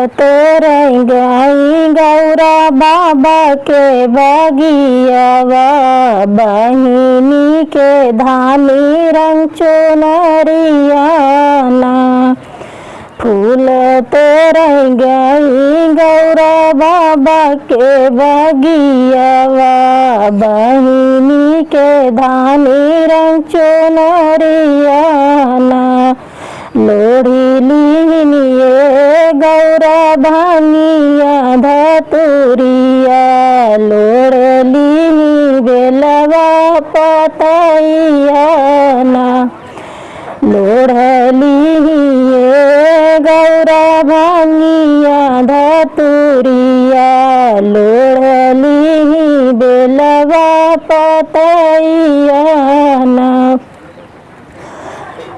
तोर गई गौरा बाबा के बगियावा, बहिनी के धानी रंग चुनरियाना। फूल तोर गई गौरा बाबा के बगियावा, बहिनी के धानी रंग चुनरियाना। लोढ़ी लिहिनिए गौरा भानिया धतुरिया, लोढ़ लिहि बेलवा पतैयाना। लोढ़ लिहिए गौरा भानिया धतुरिया, लोढ़ लिहि बेलवा पतैयाना।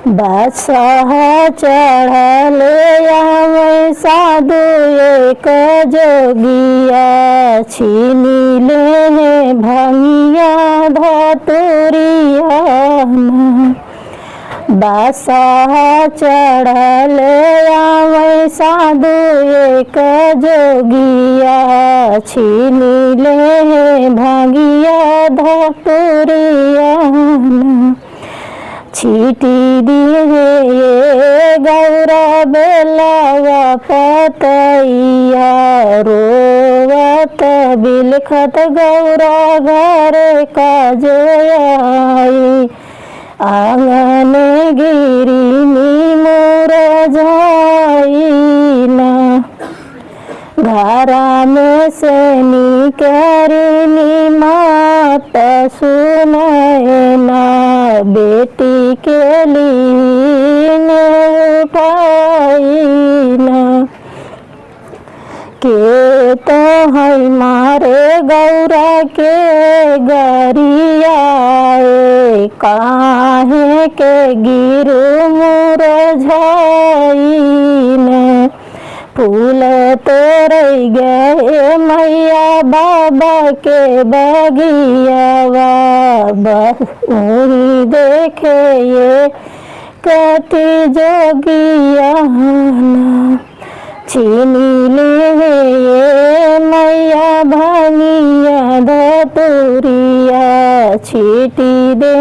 बसहा चढ़ले आवे साधु एक जोगिया, छीनी ले भंगिया धतुरियाना। बसहा चढ़ले आवे साधु एक जोगिया, छीनी ले भंगिया धतुरियाना। छीटी दिए गौरा बेलवा पतैया, रोवत बिलखत गौरा घर काजई। आंगन गिरिनी मुरझाइना, घरा में से निकरिनी मात सुनैना। बेटी के लीन उठाइना, के तो है मारे गौरा के गरियाए, काहे के गिरु मुरझाइना। फूल तोर गए मैया बाबा के बगियावा, वही देखे ये कति जोगियाना। छीनी ले मैया भानिया धतुरिया, छीटी दे